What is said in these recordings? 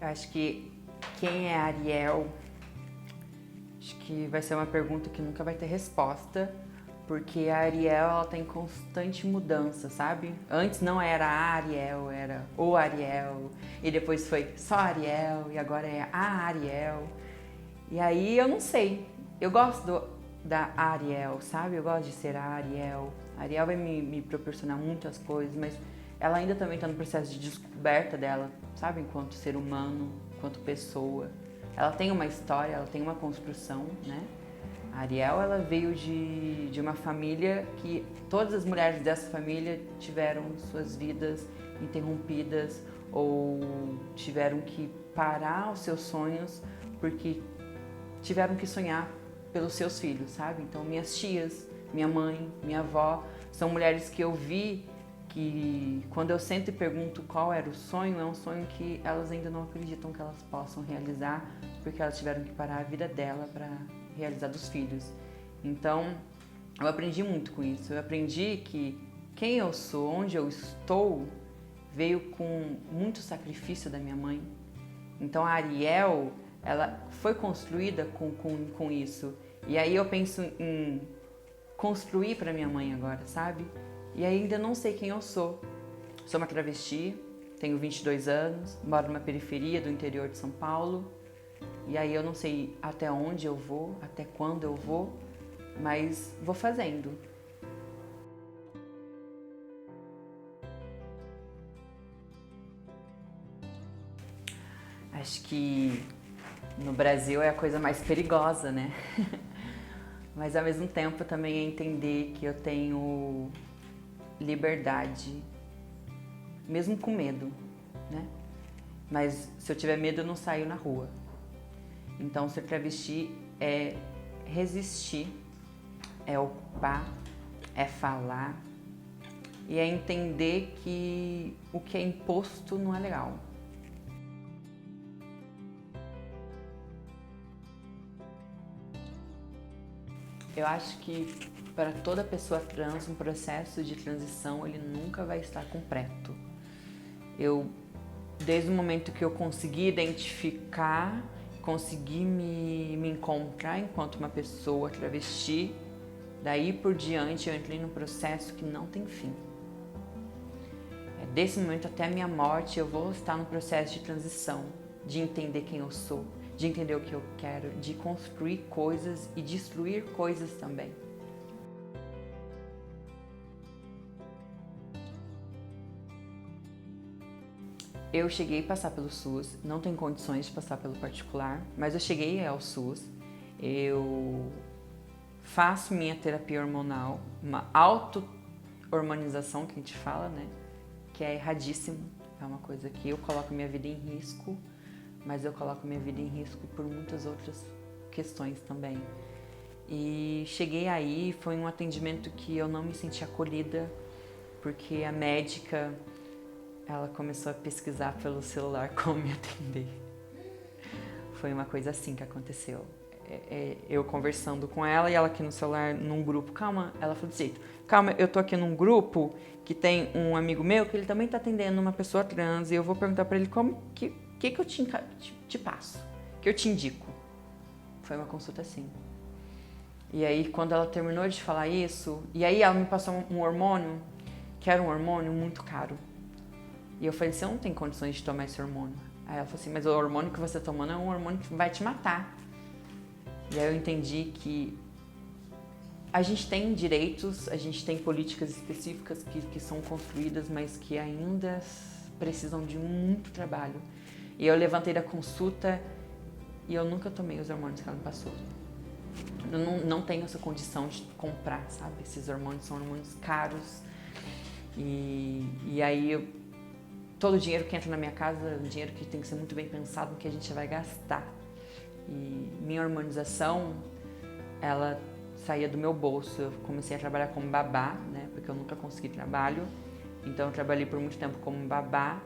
Eu acho que quem é Ariel, acho que vai ser uma pergunta que nunca vai ter resposta, porque a Ariel ela tá em constante mudança, sabe? Antes não era a Ariel, era o Ariel, e depois foi só Ariel, e agora é a Ariel. E aí eu não sei, eu gosto da Ariel, sabe? Eu gosto de ser a Ariel. A Ariel vai me proporcionar muitas coisas, mas ela ainda também está no processo de descoberta dela, sabe? Enquanto ser humano, enquanto pessoa. Ela tem uma história, ela tem uma construção, né? A Ariel, ela veio de uma família que todas as mulheres dessa família tiveram suas vidas interrompidas ou tiveram que parar os seus sonhos porque tiveram que sonhar pelos seus filhos, sabe? Então, minhas tias, minha mãe, minha avó, são mulheres que eu vi que quando eu sento e pergunto qual era o sonho, é um sonho que elas ainda não acreditam que elas possam realizar, porque elas tiveram que parar a vida dela para realizar dos filhos. Então, eu aprendi muito com isso. Eu aprendi que quem eu sou, onde eu estou, veio com muito sacrifício da minha mãe. Então, a Ariel, ela foi construída com isso. E aí eu penso em construir para minha mãe agora, sabe? E ainda não sei quem eu sou. Sou uma travesti, tenho 22 anos, moro numa periferia do interior de São Paulo. E aí eu não sei até onde eu vou, até quando eu vou, mas vou fazendo. Acho que no Brasil é a coisa mais perigosa, né? Mas ao mesmo tempo também é entender que eu tenho liberdade, mesmo com medo, né? Mas se eu tiver medo, eu não saio na rua. Então, ser travesti é resistir, é ocupar, é falar e é entender que o que é imposto não é legal. Eu acho que para toda pessoa trans, um processo de transição ele nunca vai estar completo. Desde o momento que eu consegui identificar, consegui me encontrar enquanto uma pessoa travesti, daí por diante eu entrei num processo que não tem fim. Desse momento até a minha morte eu vou estar num processo de transição, de entender quem eu sou, de entender o que eu quero, de construir coisas e destruir coisas também. Eu cheguei a passar pelo SUS, não tenho condições de passar pelo particular, mas eu cheguei ao SUS. Eu faço minha terapia hormonal, uma auto-hormonização que a gente fala, né? Que é erradíssimo, é uma coisa que eu coloco minha vida em risco, mas eu coloco minha vida em risco por muitas outras questões também. E cheguei aí, foi um atendimento que eu não me senti acolhida, porque a médica, ela começou a pesquisar pelo celular como me atender. Foi uma coisa assim que aconteceu. Eu conversando com ela e ela aqui no celular, num grupo. Calma, ela falou assim, calma, eu tô aqui num grupo que tem um amigo meu que ele também tá atendendo uma pessoa trans e eu vou perguntar pra ele como que eu te passo, que eu te indico. Foi uma consulta assim. E aí, quando ela terminou de falar isso, e aí ela me passou um hormônio, que era um hormônio muito caro. E eu falei, você não tem condições de tomar esse hormônio. Aí ela falou assim, mas o hormônio que você tá tomando é um hormônio que vai te matar. E aí eu entendi que a gente tem direitos, a gente tem políticas específicas que são construídas, mas que ainda precisam de muito trabalho. E eu levantei da consulta e eu nunca tomei os hormônios que ela me passou. Eu não tenho essa condição de comprar, sabe? Esses hormônios são hormônios caros. E aí, todo o dinheiro que entra na minha casa é um dinheiro que tem que ser muito bem pensado no que a gente vai gastar. E minha hormonização, ela saía do meu bolso. Eu comecei a trabalhar como babá, né? Porque eu nunca consegui trabalho. Então eu trabalhei por muito tempo como babá.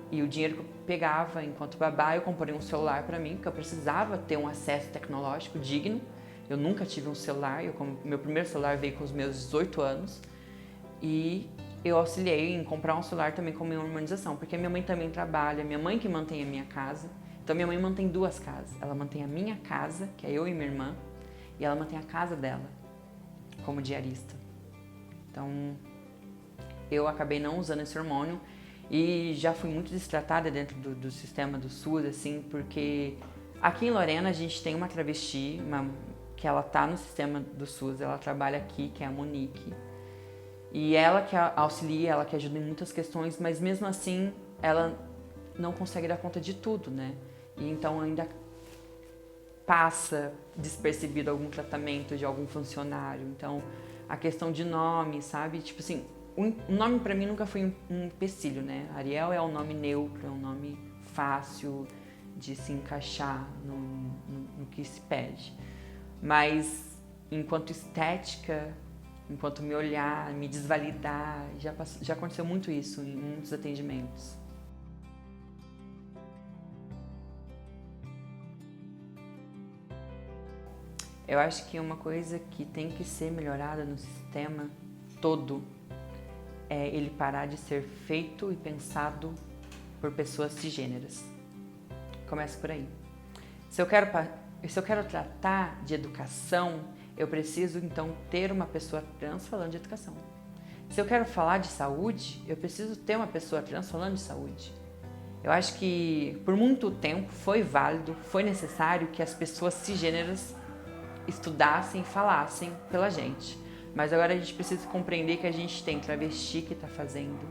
E o dinheiro que eu pegava enquanto babá, eu comprei um celular para mim, porque eu precisava ter um acesso tecnológico digno. Eu nunca tive um celular, meu primeiro celular veio com os meus 18 anos. E eu auxiliei em comprar um celular também com minha hormonização, porque minha mãe também trabalha, minha mãe que mantém a minha casa. Então minha mãe mantém 2 casas. Ela mantém a minha casa, que é eu e minha irmã, e ela mantém a casa dela como diarista. Então eu acabei não usando esse hormônio e já fui muito destratada dentro do sistema do SUS, assim, porque aqui em Lorena a gente tem uma travesti, que ela tá no sistema do SUS, ela trabalha aqui, que é a Monique. E ela que auxilia, ela que ajuda em muitas questões, mas mesmo assim ela não consegue dar conta de tudo, né? E então ainda passa despercebido algum tratamento de algum funcionário. Então a questão de nome, sabe? Tipo assim, o nome pra mim nunca foi um empecilho, né? Ariel é um nome neutro, é um nome fácil de se encaixar no que se pede. Mas enquanto estética, enquanto me olhar, me desvalidar, já aconteceu muito isso em muitos atendimentos. Eu acho que uma coisa que tem que ser melhorada no sistema todo é ele parar de ser feito e pensado por pessoas cisgêneras. Começa por aí. Se eu quero tratar de educação, eu preciso então ter uma pessoa trans falando de educação. Se eu quero falar de saúde, eu preciso ter uma pessoa trans falando de saúde. Eu acho que por muito tempo foi válido, foi necessário que as pessoas cisgêneras estudassem e falassem pela gente. Mas agora a gente precisa compreender que a gente tem travesti que está fazendo,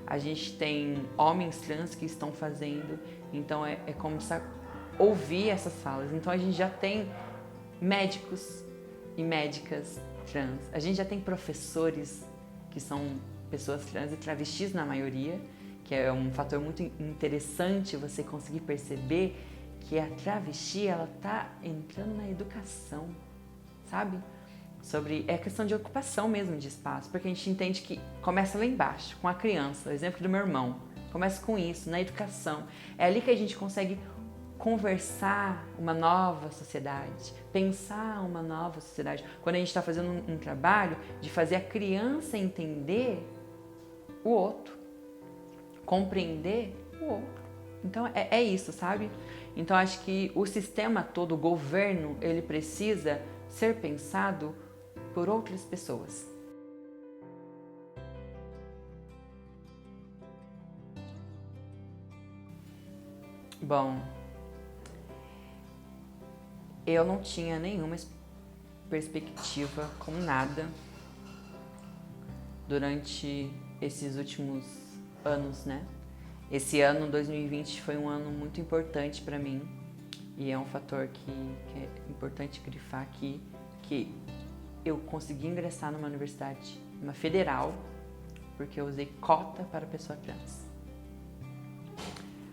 a gente tem homens trans que estão fazendo, então é começar a ouvir essas falas. Então a gente já tem médicos e médicas trans, a gente já tem professores que são pessoas trans e travestis na maioria, que é um fator muito interessante você conseguir perceber que a travesti, ela tá entrando na educação, sabe? É questão de ocupação mesmo de espaço, porque a gente entende que começa lá embaixo, com a criança, o exemplo do meu irmão, começa com isso, na educação. É ali que a gente consegue conversar uma nova sociedade, pensar uma nova sociedade. Quando a gente está fazendo um trabalho de fazer a criança entender o outro, compreender o outro. Então é isso, sabe? Então acho que o sistema todo, o governo, ele precisa ser pensado por outras pessoas. Bom, eu não tinha nenhuma perspectiva com nada durante esses últimos anos, né? Esse ano, 2020, foi um ano muito importante para mim e é um fator que é importante grifar aqui, que eu consegui ingressar numa universidade, uma federal, porque eu usei cota para pessoa trans.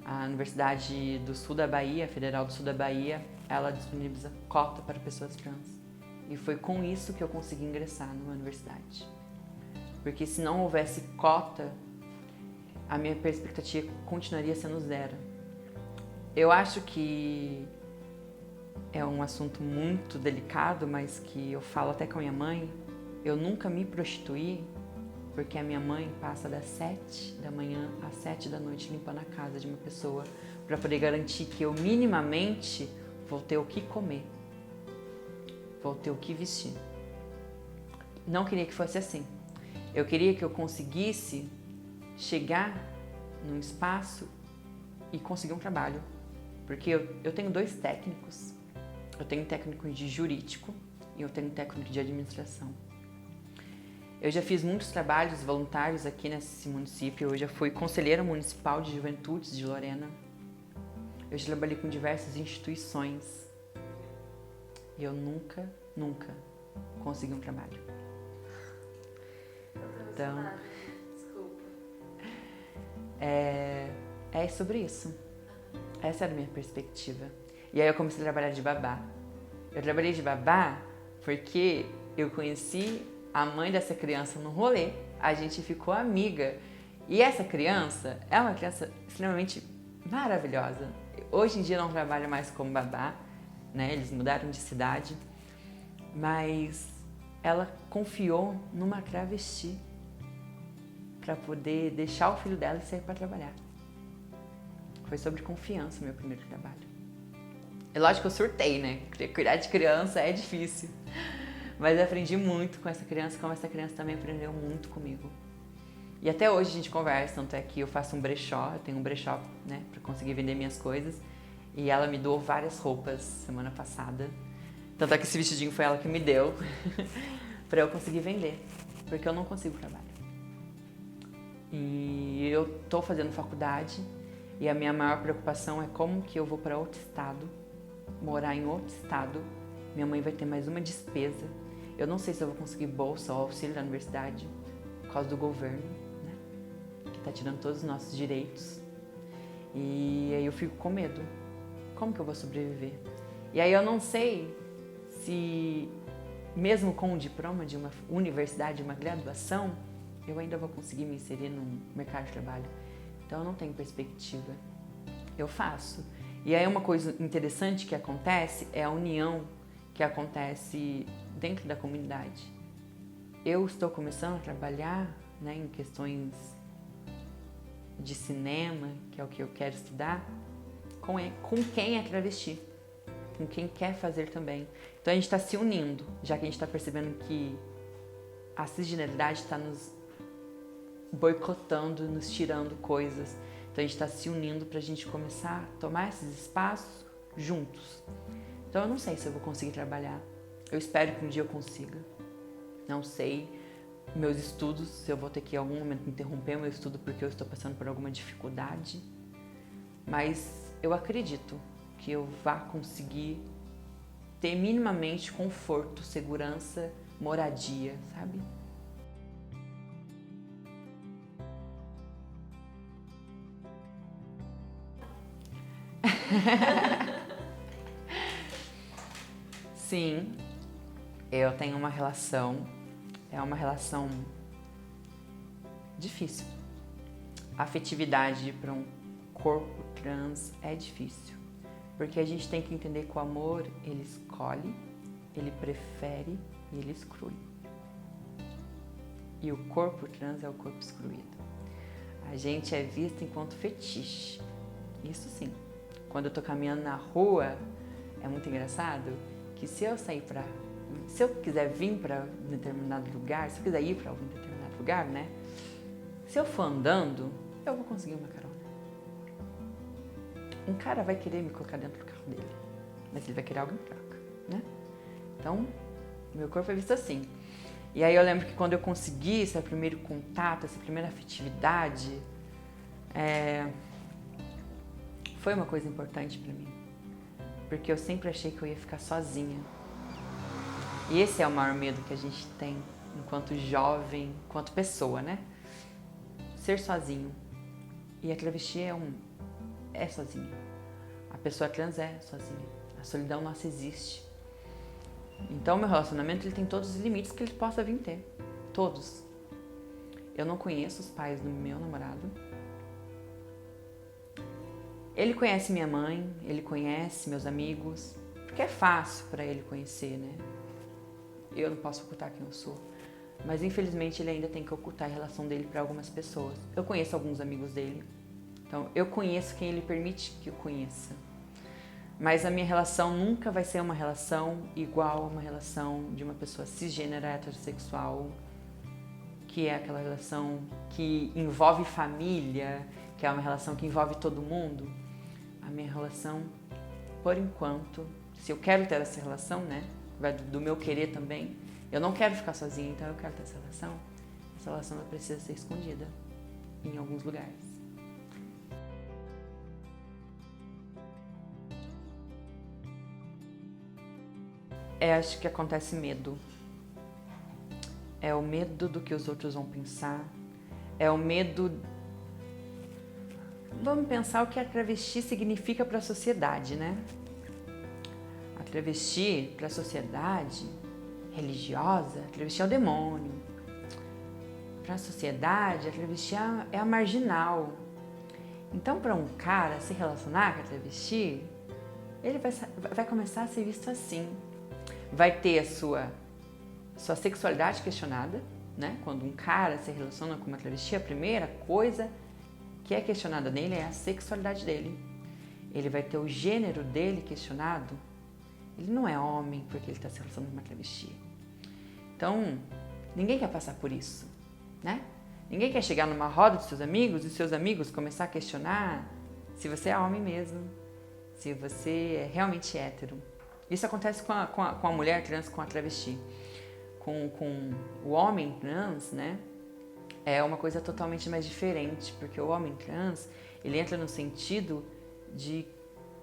A Universidade do Sul da Bahia, a Federal do Sul da Bahia, ela disponibiliza cota para pessoas trans. E foi com isso que eu consegui ingressar numa universidade. Porque se não houvesse cota, a minha perspectiva continuaria sendo zero. Eu acho que é um assunto muito delicado, mas que eu falo até com a minha mãe. Eu nunca me prostituí, porque a minha mãe passa das 7 da manhã às 7 da noite limpando a casa de uma pessoa para poder garantir que eu minimamente vou ter o que comer, vou ter o que vestir. Não queria que fosse assim. Eu queria que eu conseguisse chegar num espaço e conseguir um trabalho, porque eu tenho 2 técnicos. Eu tenho um técnico de jurídico e eu tenho um técnico de administração. Eu já fiz muitos trabalhos voluntários aqui nesse município. Eu já fui conselheira municipal de juventudes de Lorena. Eu já trabalhei com diversas instituições. E eu nunca consegui um trabalho. Então, é sobre isso. Essa era a minha perspectiva. E aí eu comecei a trabalhar de babá. Eu trabalhei de babá porque eu conheci a mãe dessa criança no rolê, a gente ficou amiga. E essa criança é uma criança extremamente maravilhosa. Hoje em dia eu não trabalho mais como babá, né? Eles mudaram de cidade, mas ela confiou numa travesti para poder deixar o filho dela e sair para trabalhar. Foi sobre confiança o meu primeiro trabalho. É lógico que eu surtei, né? Cuidar de criança é difícil. Mas eu aprendi muito com essa criança, como essa criança também aprendeu muito comigo. E até hoje a gente conversa, tanto é que eu faço um brechó, eu tenho um brechó, né, pra conseguir vender minhas coisas. E ela me doou várias roupas semana passada. Tanto é que esse vestidinho foi ela que me deu pra eu conseguir vender, porque eu não consigo trabalhar. E eu tô fazendo faculdade e a minha maior preocupação é como que eu vou para outro estado, morar em outro estado. Minha mãe vai ter mais uma despesa. Eu não sei se eu vou conseguir bolsa ou auxílio da universidade por causa do governo, né? Que tá tirando todos os nossos direitos. E aí eu fico com medo. Como que eu vou sobreviver? E aí eu não sei se, mesmo com o diploma de uma universidade, uma graduação, eu ainda vou conseguir me inserir no mercado de trabalho. Então eu não tenho perspectiva. Eu faço. E aí uma coisa interessante que acontece é a união que acontece dentro da comunidade. Eu estou começando a trabalhar, né, em questões de cinema, que é o que eu quero estudar, com quem é travesti, com quem quer fazer também. Então a gente está se unindo, já que a gente está percebendo que a cisgeneridade está nos boicotando, nos tirando coisas. Então a gente está se unindo para a gente começar a tomar esses espaços juntos. Então eu não sei se eu vou conseguir trabalhar. Eu espero que um dia eu consiga. Não sei meus estudos, se eu vou ter que em algum momento interromper meu estudo porque eu estou passando por alguma dificuldade. Mas eu acredito que eu vá conseguir ter minimamente conforto, segurança, moradia, sabe? Sim, eu tenho uma relação, é uma relação difícil. A afetividade para um corpo trans é difícil, porque a gente tem que entender que o amor, ele escolhe, ele prefere e ele exclui. E o corpo trans é o corpo excluído. A gente é visto enquanto fetiche, isso sim. Quando eu tô caminhando na rua, é muito engraçado que se eu quiser vir para um determinado lugar, se eu quiser ir para algum determinado lugar, né? Se eu for andando, eu vou conseguir uma carona. Um cara vai querer me colocar dentro do carro dele, mas ele vai querer algo em troca, né? Então, meu corpo é visto assim. E aí eu lembro que quando eu consegui esse primeiro contato, essa primeira afetividade, foi uma coisa importante pra mim, porque eu sempre achei que eu ia ficar sozinha. E esse é o maior medo que a gente tem enquanto jovem, enquanto pessoa, né? Ser sozinho. E a travesti é sozinha. A pessoa trans é sozinha. A solidão nossa existe. Então meu relacionamento ele tem todos os limites que ele possa vir ter. Todos. Eu não conheço os pais do meu namorado. Ele conhece minha mãe, ele conhece meus amigos, porque é fácil para ele conhecer, né? Eu não posso ocultar quem eu sou, mas infelizmente ele ainda tem que ocultar a relação dele para algumas pessoas. Eu conheço alguns amigos dele, então eu conheço quem ele permite que eu conheça. Mas a minha relação nunca vai ser uma relação igual a uma relação de uma pessoa cisgênera heterossexual, que é aquela relação que envolve família, que é uma relação que envolve todo mundo. A minha relação, por enquanto, se eu quero ter essa relação, né, vai do meu querer também, eu não quero ficar sozinha, então eu quero ter essa relação. Essa relação ela precisa ser escondida em alguns lugares. Acho que acontece medo. É o medo do que os outros vão pensar. É o medo... Vamos pensar o que a travesti significa para a sociedade, né? A travesti, para a sociedade religiosa, a travesti é o demônio. Para a sociedade, a travesti é a marginal. Então, para um cara se relacionar com a travesti, ele vai começar a ser visto assim. Vai ter a sua sexualidade questionada, né? Quando um cara se relaciona com uma travesti, a primeira coisa que é questionada nele é a sexualidade dele. ele vai ter o gênero dele questionado, ele não é homem porque ele está se relacionando com uma travesti. Então, ninguém quer passar por isso, né? Ninguém quer chegar numa roda de seus amigos e seus amigos começar a questionar se você é homem mesmo, se você é realmente hétero. Isso acontece com a mulher trans, com a travesti. Com o homem trans, né? É uma coisa totalmente mais diferente, porque o homem trans, ele entra no sentido de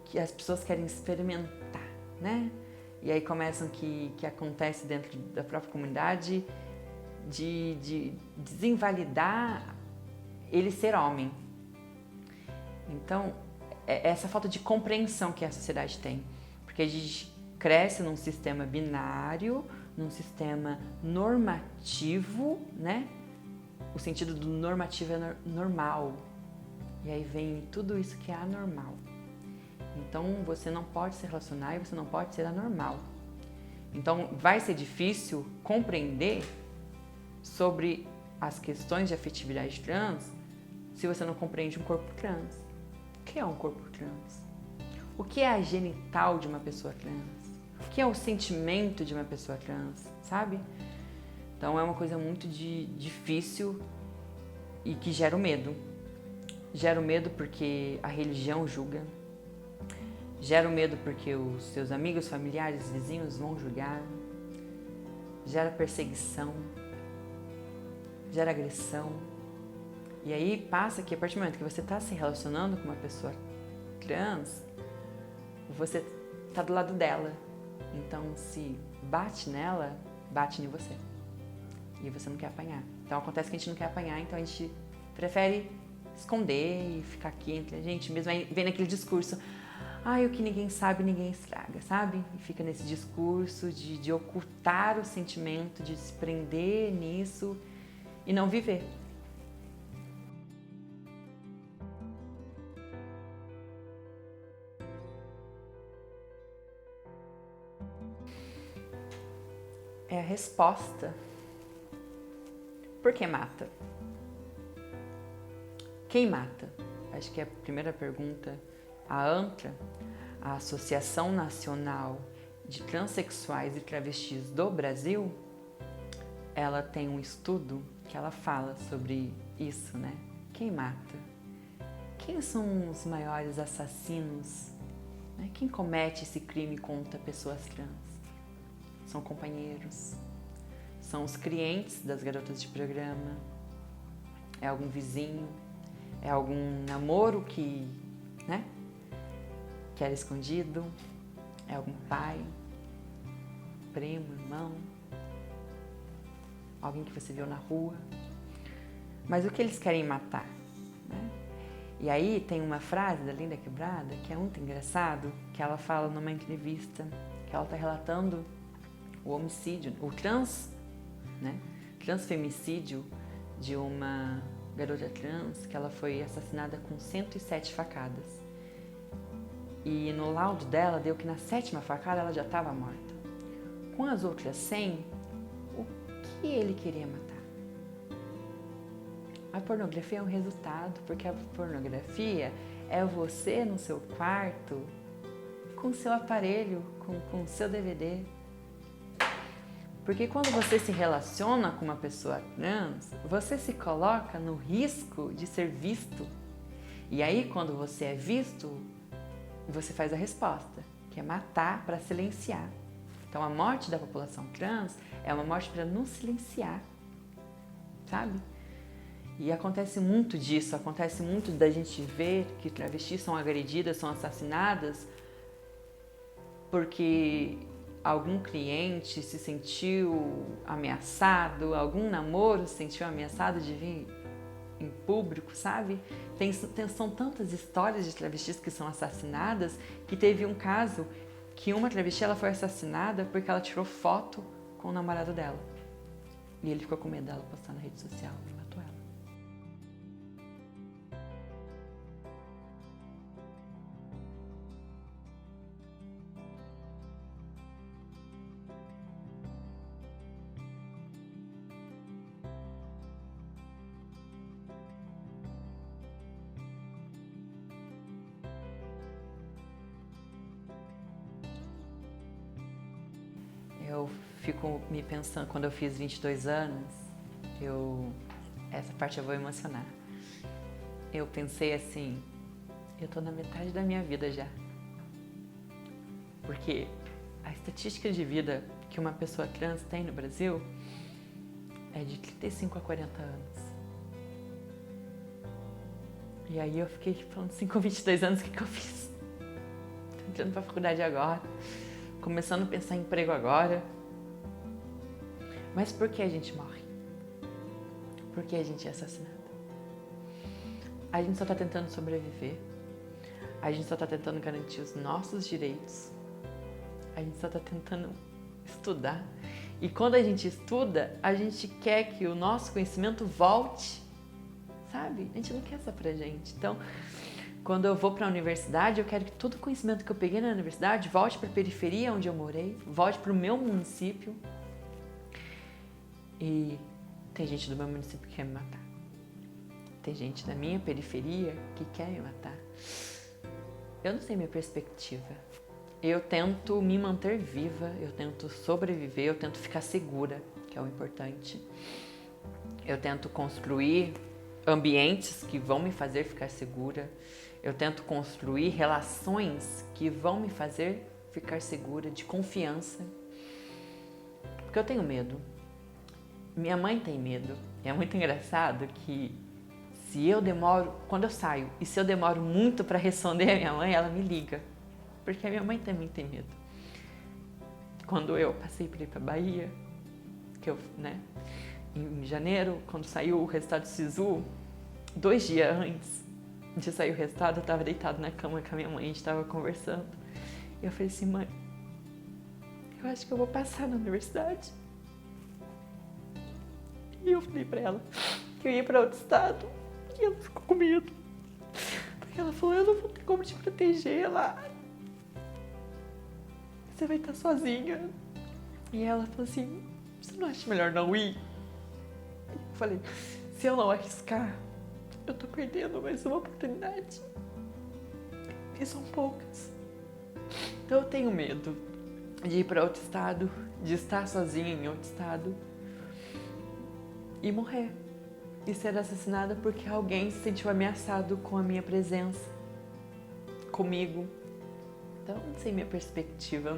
que as pessoas querem experimentar, né? E aí começam que acontece dentro da própria comunidade de desinvalidar ele ser homem. Então, é essa falta de compreensão que a sociedade tem, porque a gente cresce num sistema binário, num sistema normativo, né? O sentido do normativo é normal. E aí vem tudo isso que é anormal. Então você não pode se relacionar e você não pode ser anormal. Então vai ser difícil compreender sobre as questões de afetividade trans se você não compreende um corpo trans. O que é um corpo trans? O que é a genital de uma pessoa trans? O que é o sentimento de uma pessoa trans, sabe? Então é uma coisa muito difícil e que gera o medo. Gera o medo porque a religião julga. Gera o medo porque os seus amigos, familiares, vizinhos vão julgar. Gera perseguição. Gera agressão. E aí passa que a partir do momento que você está se relacionando com uma pessoa trans, você está do lado dela. Então se bate nela, bate em você. E você não quer apanhar. Então acontece que a gente não quer apanhar, então a gente prefere esconder e ficar aqui entre a gente mesmo. Aí vem naquele discurso, o que ninguém sabe, ninguém estraga, sabe? E fica nesse discurso de ocultar o sentimento, de se prender nisso e não viver. É a resposta. Por que mata? Quem mata? Acho que é a primeira pergunta. A ANTRA, a Associação Nacional de Transsexuais e Travestis do Brasil, ela tem um estudo que ela fala sobre isso, né? Quem mata? Quem são os maiores assassinos? Né? Quem comete esse crime contra pessoas trans? São companheiros, são os clientes das garotas de programa, é algum vizinho, é algum namoro que, né, que era escondido, é algum pai, primo, irmão, alguém que você viu na rua. Mas o que eles querem matar? Né? E aí tem uma frase da Linda Quebrada que é muito engraçado, que ela fala numa entrevista, que ela está relatando o homicídio, o transfemicídio de uma garota trans que ela foi assassinada com 107 facadas. E no laudo dela deu que na 7ª facada ela já estava morta. Com as outras 100, o que ele queria matar? A pornografia é um resultado, porque a pornografia é você no seu quarto com o seu aparelho, com o seu DVD. Porque quando você se relaciona com uma pessoa trans, você se coloca no risco de ser visto. E aí, quando você é visto, você faz a resposta, que é matar para silenciar. Então, a morte da população trans é uma morte para nos silenciar, sabe? E acontece muito disso, acontece muito da gente ver que travestis são agredidas, são assassinadas, porque algum cliente se sentiu ameaçado, algum namoro se sentiu ameaçado de vir em público, sabe? São tantas histórias de travestis que são assassinadas, que teve um caso que uma travesti ela foi assassinada porque ela tirou foto com o namorado dela. E ele ficou com medo dela postar na rede social e matou ela. fico me pensando, quando eu fiz 22 anos, essa parte eu vou emocionar. Eu pensei assim, eu tô na metade da minha vida já. Porque a estatística de vida que uma pessoa trans tem no Brasil é de 35 a 40 anos. E aí eu fiquei falando assim, com 22 anos, o que eu fiz? Tô entrando pra faculdade agora, começando a pensar em emprego agora. Mas por que a gente morre? Por que a gente é assassinado? A gente só tá tentando sobreviver. A gente só tá tentando garantir os nossos direitos. A gente só tá tentando estudar. E quando a gente estuda, a gente quer que o nosso conhecimento volte, sabe? A gente não quer só pra gente. Então, quando eu vou pra universidade, eu quero que todo o conhecimento que eu peguei na universidade volte pra periferia onde eu morei, volte pro meu município. E tem gente do meu município que quer me matar. Tem gente da minha periferia que quer me matar. Eu não sei minha perspectiva. Eu tento me manter viva, eu tento sobreviver, eu tento ficar segura, que é o importante. Eu tento construir ambientes que vão me fazer ficar segura. Eu tento construir relações que vão me fazer ficar segura, de confiança. Porque eu tenho medo. Minha mãe tem medo. É muito engraçado que se eu demoro, quando eu saio, e se eu demoro muito para responder a minha mãe, ela me liga. Porque a minha mãe também tem medo. Quando eu passei para ir para Bahia, em janeiro, quando saiu o resultado do SISU, 2 dias antes de sair o resultado, eu estava deitado na cama com a minha mãe, a gente estava conversando. E eu falei assim, mãe, eu acho que eu vou passar na universidade. E eu falei para ela que eu ia para outro estado. E ela ficou com medo. Porque ela falou, eu não vou ter como te proteger lá. Você vai estar sozinha. E ela falou assim, você não acha melhor não ir? Eu falei, se eu não arriscar, eu tô perdendo mais uma oportunidade. E são poucas. Então eu tenho medo de ir para outro estado, de estar sozinha em outro estado e morrer. E ser assassinada porque alguém se sentiu ameaçado com a minha presença, comigo. Então, não sei minha perspectiva.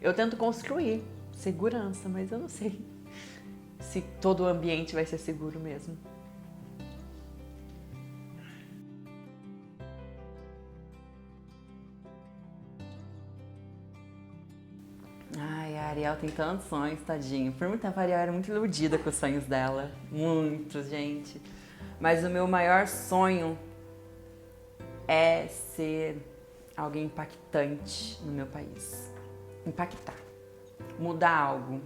Eu tento construir segurança, mas eu não sei se todo o ambiente vai ser seguro mesmo. Ai, a Ariel tem tantos sonhos, tadinho. Por muito tempo a Ariel era muito iludida com os sonhos dela. Muito, gente. Mas o meu maior sonho é ser alguém impactante no meu país. Impactar. Mudar algo.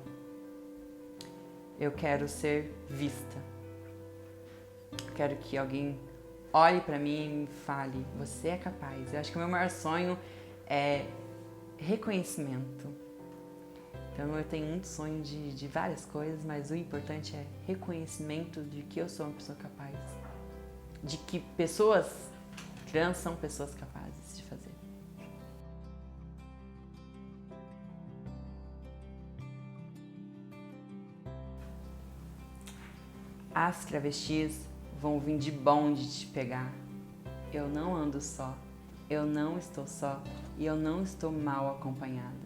Eu quero ser vista. Quero que alguém olhe pra mim e me fale, você é capaz. Eu acho que o meu maior sonho é reconhecimento. Então eu tenho muito sonho de várias coisas, mas o importante é reconhecimento de que eu sou uma pessoa capaz. De que pessoas trans são pessoas capazes de fazer. As travestis vão vir de bonde te pegar. Eu não ando só, eu não estou só e eu não estou mal acompanhada.